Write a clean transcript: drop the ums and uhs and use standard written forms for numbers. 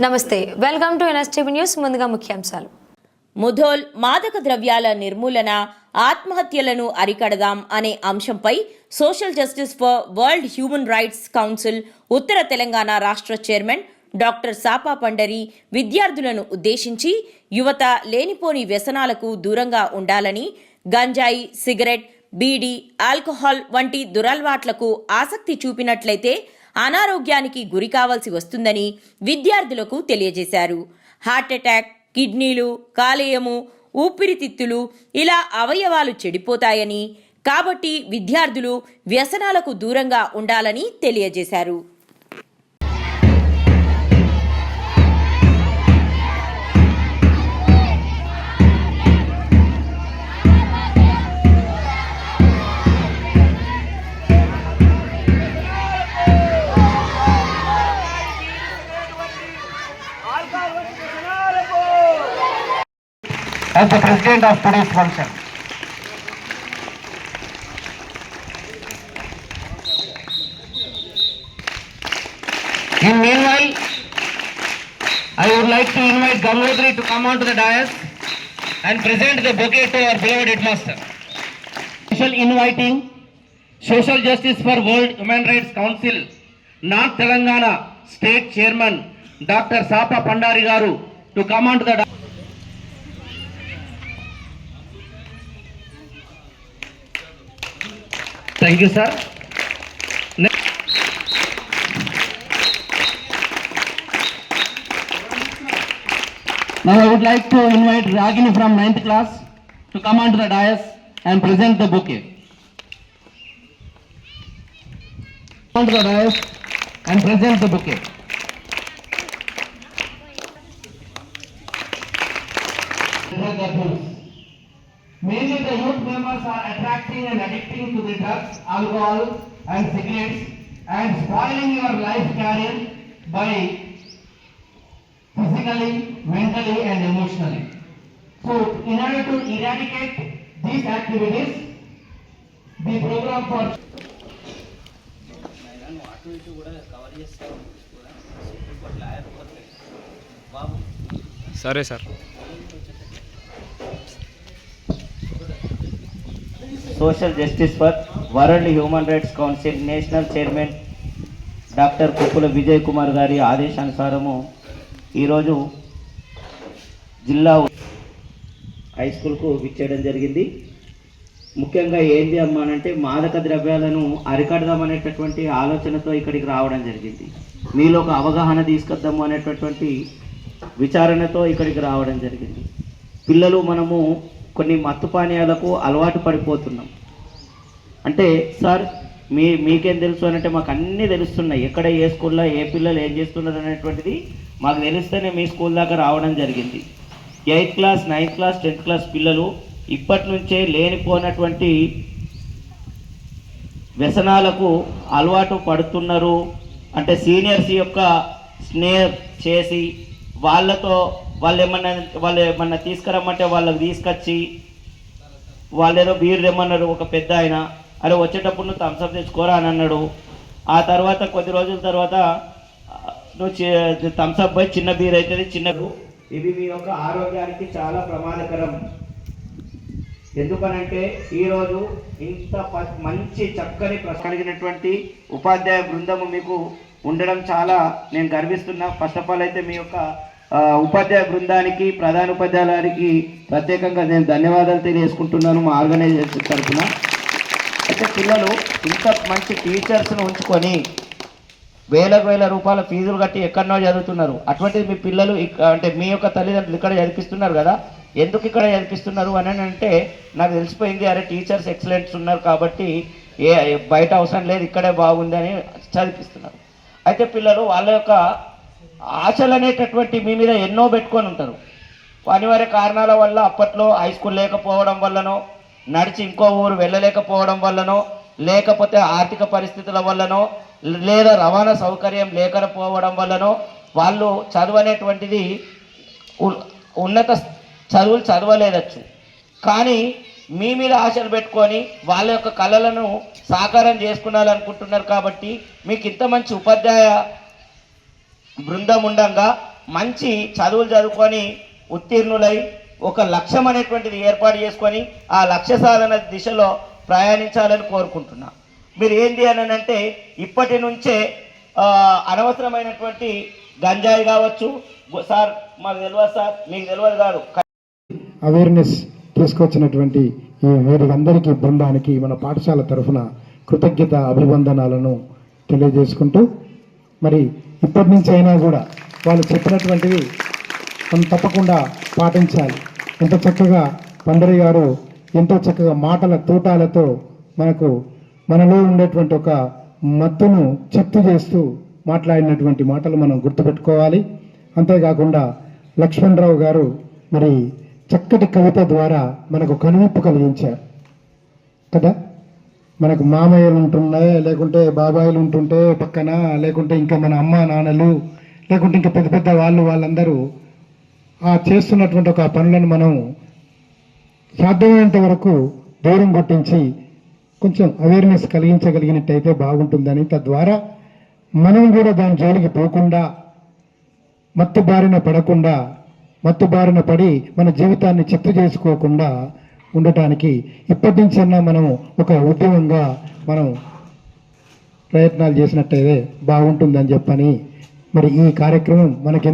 నమస్తే, welcome to NSTV news. ముందుగా ముఖ్యాంశాలు. ముధోల్ మాదక ద్రవ్యాల నిర్మూలన, ఆత్మహత్యలను అరికడదాం అనే అంశంపై social justice for world human rights council ఉత్తర తెలంగాణ రాష్ట్ర చైర్మన్ డాక్టర్ సాపా పండరి విద్యార్థులను ఉద్దేశించి యువత లేనిపోని వ్యసనాలకు దూరంగా ఉండాలని, గంజాయి, సిగరెట్, బీడీ, ఆల్కహాల్ వంటి దురలవాట్లకు ఆసక్తి చూపినట్లయితే అనారోగ్యానికి గురి కావాల్సి వస్తుందని విద్యార్థులకు తెలియజేశారు. హార్ట్అటాక్, కిడ్నీలు, కాలేయము, ఊపిరితిత్తులు ఇలా అవయవాలు చెడిపోతాయని, కాబట్టి విద్యార్థులు వ్యసనాలకు దూరంగా ఉండాలని తెలియజేశారు. As the president of today's function, in meanwhile, I would like to invite Gangotri to come onto the dais and present the bouquet to our beloved headmaster. Special inviting Social Justice for World Human Rights Council, North Telangana State Chairman Dr. Sapa Pandari Garu to come onto the dais. Thank you, sir. Now I would like to invite Ragini from 9th class to come onto the dais and present the bouquet. Onto the dais and present the bouquet. Mainly the youth members are attracting and addicting to the drugs, alcohol and cigarettes and spoiling your life career by physically, mentally and emotionally. So in order to eradicate these activities, the program for సరే sir. Social justice for world human rights council national chairman doctor Kuppula Vijay Kumar గారి ఆదేశానుసారము ఈరోజు జిల్లా high స్కూల్కు విచ్చేయడం జరిగింది. ముఖ్యంగా ఏంటి అమ్మానంటే మాదక ద్రవ్యాలను అరికడదామనేటటువంటి ఆలోచనతో ఇక్కడికి రావడం జరిగింది. మీలో ఒక అవగాహన తీసుకొద్దాము అనేటటువంటి విచారణతో ఇక్కడికి రావడం జరిగింది. పిల్లలు మనము కొన్ని మత్తు పానీయాలకు అలవాటు పడిపోతున్నాం. అంటే సార్ మీకేం తెలుసు అంటే మాకు అన్నీ తెలుస్తున్నాయి, ఎక్కడ ఏ స్కూల్లో ఏ పిల్లలు ఏం చేస్తున్నారు అనేటువంటిది మాకు తెలిస్తేనే మీ స్కూల్ దాకా రావడం జరిగింది. 8th class, 9th class, 10th class పిల్లలు ఇప్పటి నుంచే లేనిపోయినటువంటి వ్యసనాలకు అలవాటు పడుతున్నారు. అంటే సీనియర్స్ యొక్క స్నేహం చేసి వాళ్ళు ఏమన్నా తీసుకురమ్మంటే వాళ్ళకి తీసుకొచ్చి వాళ్ళు ఏదో బీర్ తెమ్మన్నారు. ఒక పెద్ద ఆయన అరే వచ్చేటప్పుడు నువ్వు థమ్స్అప్ తెచ్చుకోరా అని అన్నాడు. ఆ తర్వాత కొద్ది రోజుల తర్వాత నువ్వు థమ్స్అప్ పోయి చిన్న బీర్ అవుతుంది, చిన్నకు ఇవి మీ యొక్క ఆరోగ్యానికి చాలా ప్రమాదకరం. ఎందుకనంటే ఈరోజు ఇంత మంచి చక్కని కలిగినటువంటి ఉపాధ్యాయ బృందము మీకు ఉండడం చాలా నేను గర్విస్తున్నా. ఫస్ట్ ఆఫ్ ఆల్ అయితే మీ యొక్క ఉపాధ్యాయ బృందానికి, ప్రధాన ఉపాధ్యాయులకి ప్రత్యేకంగా నేను ధన్యవాదాలు తెలియజేసుకుంటున్నాను మా ఆర్గనైజేషన్ తరఫున. అయితే పిల్లలు ఇంత మంచి టీచర్స్ను ఉంచుకొని వేల రూపాయల ఫీజులు కట్టి ఎక్కడనో చదువుతున్నారు. అటువంటిది మీ పిల్లలు అంటే మీ యొక్క తల్లిదండ్రులు ఇక్కడ చదివిస్తున్నారు కదా, ఎందుకు ఇక్కడ చదివిస్తున్నారు అని అంటే నాకు తెలిసిపోయింది, అరే టీచర్స్ ఎక్సలెంట్స్ ఉన్నారు కాబట్టి బయట అవసరం లేదు, ఇక్కడే బాగుంది అని చదివిస్తున్నారు. అయితే పిల్లలు వాళ్ళ యొక్క ఆశలు అనేటటువంటి మీ మీద ఎన్నో పెట్టుకొని ఉంటారు. అనివార్య కారణాల వల్ల అప్పట్లో హై స్కూల్ లేకపోవడం వల్లనో, నడిచి ఇంకో ఊరు వెళ్ళలేకపోవడం వల్లనో, లేకపోతే ఆర్థిక పరిస్థితుల వల్లనో, లేదా రవాణా సౌకర్యం లేకపోవడం వల్లనో వాళ్ళు చదువు అనేటువంటిది ఉన్నత చదువులు చదవలేదచ్చు. కానీ మీ మీద ఆశలు పెట్టుకొని వాళ్ళ యొక్క కళలను సాకారం చేసుకున్నారనుకుంటున్నారు. కాబట్టి మీకు ఇంత మంచి ఉపాధ్యాయ బృందం ఉండగా మంచి చదువులు చదువుకొని ఉత్తీర్ణులై ఒక లక్ష్యం అనేటువంటిది ఏర్పాటు చేసుకొని ఆ లక్ష్య సాధన దిశలో ప్రయాణించాలని కోరుకుంటున్నా. మీరు ఏంటి అని అంటే ఇప్పటి నుంచే అనవసరమైనటువంటి గంజాయి కావచ్చు సార్, మాకు తెలియదు సార్, మీకు తెలియదు కాదు, అవేర్నెస్ తీసుకొచ్చినటువంటి ఈ వీరికి బృందానికి మన పాఠశాల తరఫున కృతజ్ఞత అభివందనాలను తెలియజేసుకుంటూ, మరి ఇప్పటి నుంచి అయినా కూడా వాళ్ళు చెప్పినటువంటివి మనం తప్పకుండా పాటించాలి. ఎంత చక్కగా పండరి గారు ఎంతో చక్కగా మాటల తూటాలతో మనలో ఉండేటువంటి ఒక మత్తును చిత్తు చేస్తూ మాట్లాడినటువంటి మాటలు మనం గుర్తుపెట్టుకోవాలి. అంతేకాకుండా లక్ష్మణరావు గారు మరి చక్కటి కవిత ద్వారా మనకు కనువిప్పు కలిగించారు కదా. మనకు మామయ్యలు ఉంటున్నాయి, లేకుంటే బాబాయిలు ఉంటుంటే పక్కన, లేకుంటే ఇంకా మన అమ్మ నాన్నలు, లేకుంటే ఇంకా పెద్ద పెద్ద వాళ్ళందరూ ఆ చేస్తున్నటువంటి ఒక పనులను మనం సాధ్యమైనంత వరకు దూరం కొట్టించి కొంచెం అవేర్నెస్ కలిగించగలిగినట్టయితే బాగుంటుందని, తద్వారా మనం కూడా దాని జోలికి పోకుండా, మత్తు బారిన పడి మన జీవితాన్ని చిత్తు చేసుకోకుండా ఉండటానికి ఇప్పటి నుంచన్నా మనం ఒక ఉద్యమంగా మనం ప్రయత్నాలు చేసినట్టయితే బాగుంటుందని చెప్పని మరి ఈ కార్యక్రమం మనకి